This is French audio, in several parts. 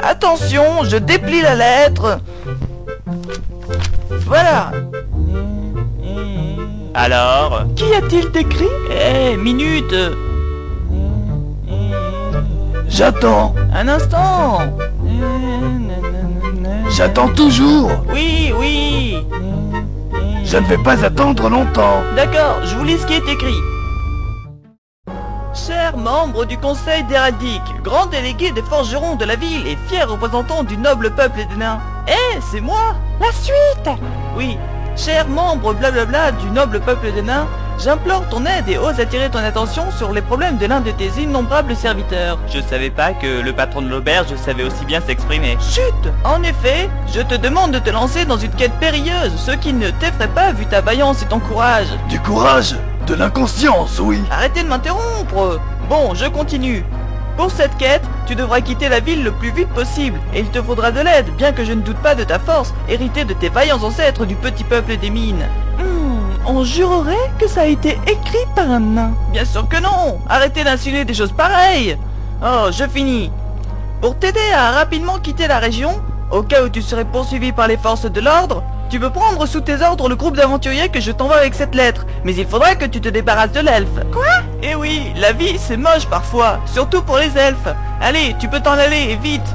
Attention, je déplie la lettre. Voilà. Alors? Qu'y a-t-il écrit? Eh, minute! J'attends. Un instant. J'attends toujours. Oui, oui! Je ne vais pas attendre longtemps. D'accord, je vous lis ce qui est écrit. Chers membres du Conseil d'Héraldique, grand délégué des forgerons de la ville et fier représentant du noble peuple des nains. Eh, c'est moi! La suite! Oui, chers membres blablabla du noble peuple des nains, j'implore ton aide et ose attirer ton attention sur les problèmes de l'un de tes innombrables serviteurs. Je savais pas que le patron de l'auberge savait aussi bien s'exprimer. Chut! En effet, je te demande de te lancer dans une quête périlleuse, ce qui ne t'effraie pas vu ta vaillance et ton courage. Du courage, de l'inconscience, oui. Arrêtez de m'interrompre! Bon, je continue. Pour cette quête, tu devras quitter la ville le plus vite possible, et il te faudra de l'aide, bien que je ne doute pas de ta force, héritée de tes vaillants ancêtres du petit peuple des mines. On jurerait que ça a été écrit par un nain. Bien sûr que non! Arrêtez d'insinuer des choses pareilles! Oh, je finis. Pour t'aider à rapidement quitter la région, au cas où tu serais poursuivi par les forces de l'ordre, tu peux prendre sous tes ordres le groupe d'aventuriers que je t'envoie avec cette lettre, mais il faudra que tu te débarrasses de l'elfe. Quoi? Eh oui, la vie c'est moche parfois, surtout pour les elfes. Allez, tu peux t'en aller, et vite.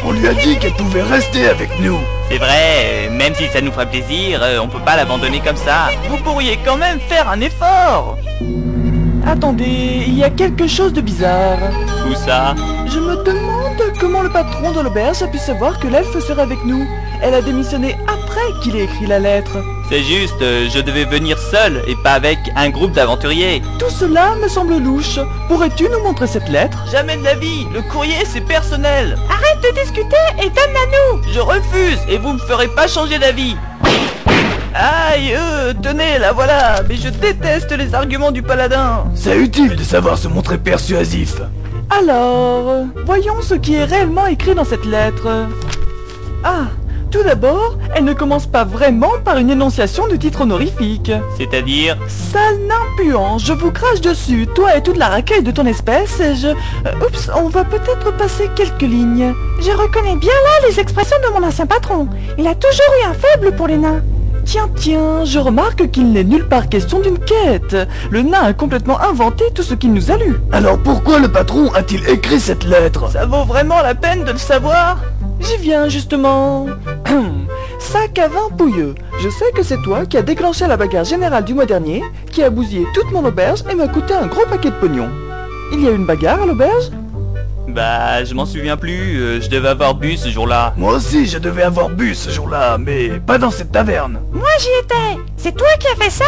On lui a dit qu'elle pouvait rester avec nous. C'est vrai, même si ça nous ferait plaisir, on peut pas l'abandonner comme ça. Vous pourriez quand même faire un effort. Attendez, il y a quelque chose de bizarre. Où ça? Je me demande comment le patron de l'auberge a pu savoir que l'elfe serait avec nous. Elle a démissionné après qu'il ait écrit la lettre. C'est juste, je devais venir seul et pas avec un groupe d'aventuriers. Tout cela me semble louche. Pourrais-tu nous montrer cette lettre? Jamais de la vie, le courrier c'est personnel. Arrête de discuter et donne-la nous. Je refuse et vous me ferez pas changer d'avis. Aïe, tenez, la voilà. Mais je déteste les arguments du paladin. C'est utile de savoir se montrer persuasif. Alors, voyons ce qui est réellement écrit dans cette lettre. Ah, tout d'abord, elle ne commence pas vraiment par une énonciation de titre honorifique. C'est-à-dire? Sale nain puant, je vous crache dessus, toi et toute la racaille de ton espèce, et je... oups, on va peut-être passer quelques lignes. Je reconnais bien là les expressions de mon ancien patron. Il a toujours eu un faible pour les nains. Tiens, je remarque qu'il n'est nulle part question d'une quête. Le nain a complètement inventé tout ce qu'il nous a lu. Alors pourquoi le patron a-t-il écrit cette lettre? Ça vaut vraiment la peine de le savoir? J'y viens justement. Sac à vin pouilleux. Je sais que c'est toi qui as déclenché la bagarre générale du mois dernier, qui a bousillé toute mon auberge et m'a coûté un gros paquet de pognon. Il y a eu une bagarre à l'auberge? Bah, je m'en souviens plus, je devais avoir bu ce jour-là. Moi aussi, je devais avoir bu ce jour-là, mais pas dans cette taverne. Moi j'y étais. C'est toi qui as fait ça?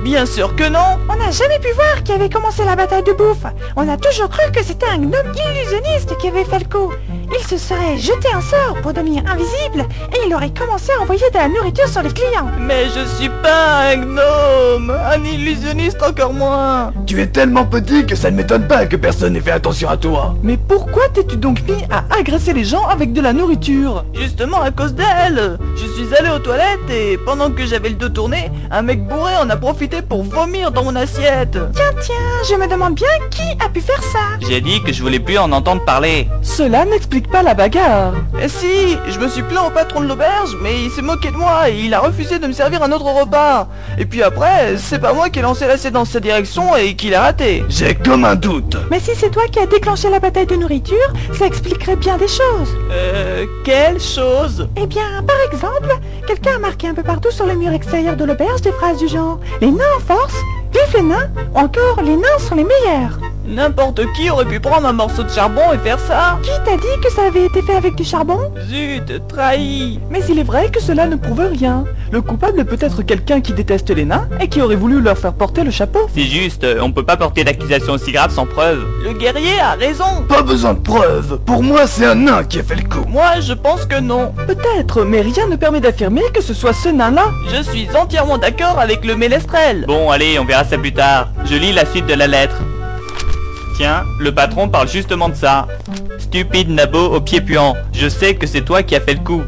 Bien sûr que non. On n'a jamais pu voir qui avait commencé la bataille de bouffe. On a toujours cru que c'était un gnome illusionniste qui avait fait le coup. Il se serait jeté un sort pour devenir invisible et il aurait commencé à envoyer de la nourriture sur les clients. Mais je suis pas un gnome, un illusionniste encore moins. Tu es tellement petit que ça ne m'étonne pas que personne n'ait fait attention à toi. Mais pourquoi t'es-tu donc mis à agresser les gens avec de la nourriture? Justement à cause d'elle. Je suis allé aux toilettes et pendant que j'avais le dos tourné, un mec bourré en a profité pour vomir dans mon assiette. Tiens, je me demande bien qui a pu faire ça. J'ai dit que je voulais plus en entendre parler. Cela n'explique pas la bagarre. Et si, je me suis plaint au patron de l'auberge, mais il s'est moqué de moi et il a refusé de me servir un autre repas. Et puis après, c'est pas moi qui ai lancé l'assiette dans sa direction et qui l'a raté. J'ai comme un doute. Mais si c'est toi qui as déclenché la bataille de nourriture, ça expliquerait bien des choses. Quelle chose? Eh bien, par exemple, quelqu'un a marqué un peu partout sur le mur extérieur de l'auberge des phrases du genre « Les nains en force, vive les nains, ou encore les nains sont les meilleurs ». N'importe qui aurait pu prendre un morceau de charbon et faire ça. Qui t'a dit que ça avait été fait avec du charbon? Zut, trahi. Mais il est vrai que cela ne prouve rien. Le coupable peut être quelqu'un qui déteste les nains et qui aurait voulu leur faire porter le chapeau. C'est juste, on peut pas porter d'accusation aussi grave sans preuve. Le guerrier a raison. Pas besoin de preuves. Pour moi, c'est un nain qui a fait le coup. Moi, je pense que non. Peut-être, mais rien ne permet d'affirmer que ce soit ce nain-là. Je suis entièrement d'accord avec le ménestrel. Bon, allez, on verra ça plus tard. Je lis la suite de la lettre. Tiens, le patron parle justement de ça. Stupide nabo au pied puant, je sais que c'est toi qui as fait le coup.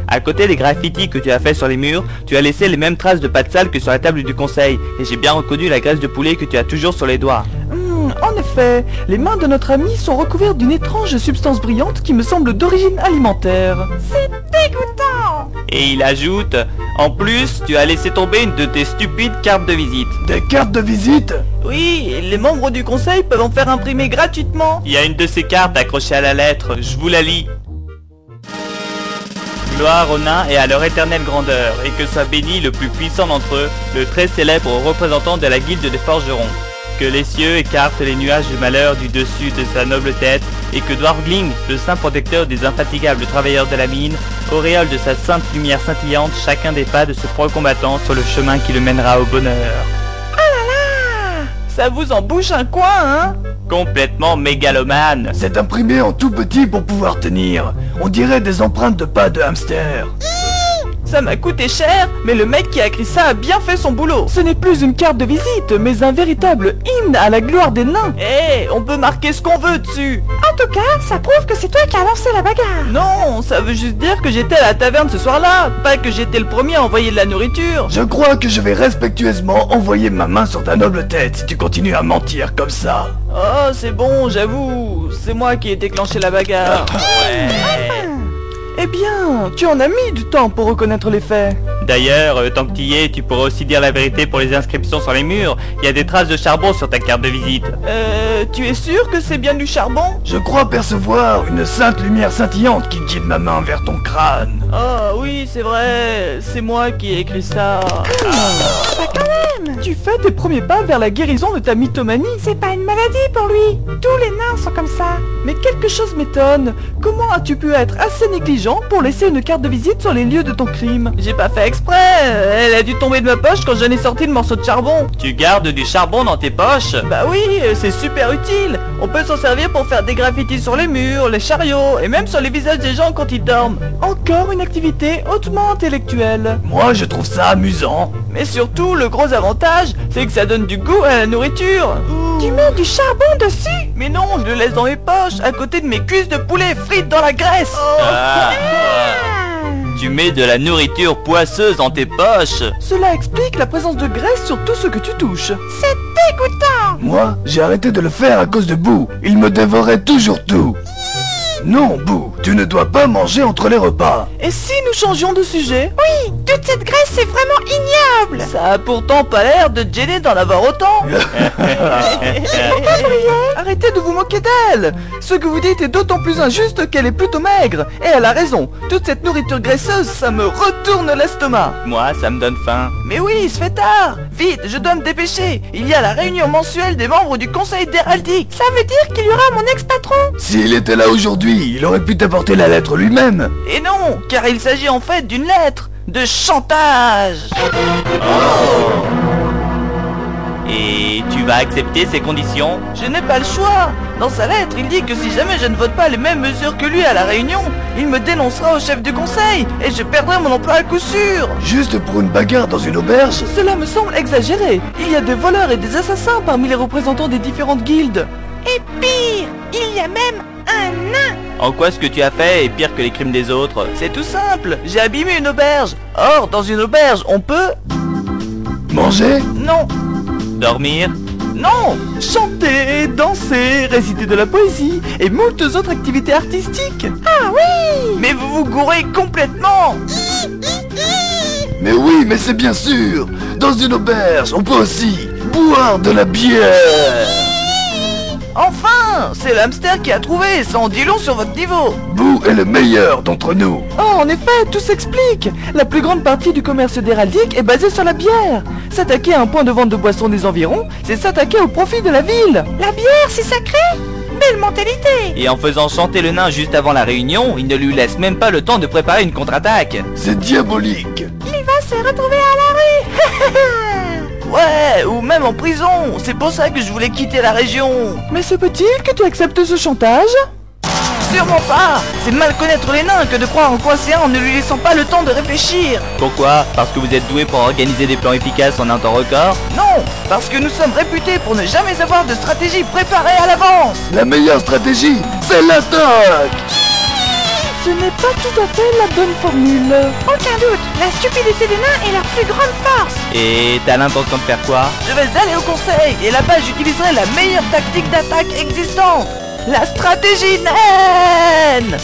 À côté des graffitis que tu as fait sur les murs, tu as laissé les mêmes traces de pâte sale que sur la table du conseil, et j'ai bien reconnu la graisse de poulet que tu as toujours sur les doigts. En effet, les mains de notre ami sont recouvertes d'une étrange substance brillante qui me semble d'origine alimentaire. C'est dégoûtant. Et il ajoute, en plus, tu as laissé tomber une de tes stupides cartes de visite. Des cartes de visite? Oui, les membres du conseil peuvent en faire imprimer gratuitement. Il y a une de ces cartes accrochée à la lettre, je vous la lis. Gloire aux nains et à leur éternelle grandeur, et que soit béni le plus puissant d'entre eux, le très célèbre représentant de la guilde des forgerons. Que les cieux écartent les nuages du malheur du dessus de sa noble tête, et que Dwarfling, le saint protecteur des infatigables travailleurs de la mine, auréole de sa sainte lumière scintillante chacun des pas de ce pro combattant sur le chemin qui le mènera au bonheur. Ça vous en bouche un coin, hein? Complètement mégalomane. C'est imprimé en tout petit pour pouvoir tenir. On dirait des empreintes de pas de hamster. Ça m'a coûté cher, mais le mec qui a écrit ça a bien fait son boulot. Ce n'est plus une carte de visite, mais un véritable hymne à la gloire des nains. Eh, on peut marquer ce qu'on veut dessus. En tout cas, ça prouve que c'est toi qui as lancé la bagarre. Non, ça veut juste dire que j'étais à la taverne ce soir-là, pas que j'étais le premier à envoyer de la nourriture. Je crois que je vais respectueusement envoyer ma main sur ta noble tête si tu continues à mentir comme ça. Oh, c'est bon, j'avoue, c'est moi qui ai déclenché la bagarre. Eh bien, tu en as mis du temps pour reconnaître les faits. D'ailleurs, tant que t'y es, tu pourrais aussi dire la vérité pour les inscriptions sur les murs. Il y a des traces de charbon sur ta carte de visite. Tu es sûr que c'est bien du charbon? Je crois percevoir une sainte lumière scintillante qui guide ma main vers ton crâne. Oh oui, c'est vrai, c'est moi qui ai écrit ça. Tu fais tes premiers pas vers la guérison de ta mythomanie. C'est pas une maladie pour lui. Tous les nains sont comme ça. Mais quelque chose m'étonne. Comment as-tu pu être assez négligent pour laisser une carte de visite sur les lieux de ton crime? J'ai pas fait exprès, elle a dû tomber de ma poche quand j'en ai sorti le morceau de charbon. Tu gardes du charbon dans tes poches? Bah oui, c'est super utile. On peut s'en servir pour faire des graffitis sur les murs, les chariots, et même sur les visages des gens quand ils dorment. Encore une activité hautement intellectuelle. Moi, je trouve ça amusant. Mais surtout, le gros avantage, c'est que ça donne du goût à la nourriture. Tu mets du charbon dessus? Mais non, je le laisse dans mes poches, à côté de mes cuisses de poulet frites dans la graisse. Tu mets de la nourriture poisseuse dans tes poches. Cela explique la présence de graisse sur tout ce que tu touches. C'est dégoûtant. Moi, j'ai arrêté de le faire à cause de Boo. Il me dévorait toujours tout. Non, Boo, tu ne dois pas manger entre les repas. Et si nous changions de sujet? Oui, toute cette graisse c'est vraiment ignoble. Ça a pourtant pas l'air de te gêner d'en avoir autant. Arrêtez de vous moquer d'elle. Ce que vous dites est d'autant plus injuste qu'elle est plutôt maigre. Et elle a raison. Toute cette nourriture graisseuse, ça me retourne l'estomac. Moi, ça me donne faim. Mais oui, il se fait tard. Vite, je dois me dépêcher. Il y a la réunion mensuelle des membres du conseil d'héraldique. Ça veut dire qu'il y aura mon ex-patron. S'il était là aujourd'hui, il aurait pu t'apporter la lettre lui-même. Et non, car il s'agit en fait d'une lettre de chantage. Et tu vas accepter ces conditions? Je n'ai pas le choix. Dans sa lettre, il dit que si jamais je ne vote pas les mêmes mesures que lui à la réunion, il me dénoncera au chef du conseil et je perdrai mon emploi à coup sûr. Juste pour une bagarre dans une auberge? Cela me semble exagéré. Il y a des voleurs et des assassins parmi les représentants des différentes guildes. Et pire, il y a même un nain. En quoi ce que tu as fait est pire que les crimes des autres? C'est tout simple, j'ai abîmé une auberge. Or, dans une auberge, on peut... Manger? Non, Dormir? non. Chanter, danser, réciter de la poésie et moult autres activités artistiques. Ah oui. Mais vous vous gourrez complètement. Mais oui, mais c'est bien sûr. Dans une auberge, on peut aussi boire de la bière. Enfin, c'est l'hamster qui a trouvé, ça en dit long sur votre niveau. Boo est le meilleur d'entre nous. Oh, en effet, tout s'explique. La plus grande partie du commerce d'héraldique est basée sur la bière. S'attaquer à un point de vente de boissons des environs, c'est s'attaquer au profit de la ville. La bière, c'est sacré. Belle mentalité. Et en faisant chanter le nain juste avant la réunion, il ne lui laisse même pas le temps de préparer une contre-attaque. C'est diabolique. Il va se retrouver à la rue. Ouais, ou même en prison. C'est pour ça que je voulais quitter la région. Mais se peut-il que tu acceptes ce chantage? Sûrement pas. C'est mal connaître les nains que de croire en coincer un en ne lui laissant pas le temps de réfléchir. Pourquoi? Parce que vous êtes doué pour organiser des plans efficaces en un temps record? Non, parce que nous sommes réputés pour ne jamais avoir de stratégie préparée à l'avance. La meilleure stratégie, c'est l'attaque. ce n'est pas tout à fait la bonne formule. Aucun doute, la stupidité des nains est leur plus grande force. Et t'as l'intention de faire quoi? Je vais aller au conseil, et là-bas j'utiliserai la meilleure tactique d'attaque existante. La stratégie naine.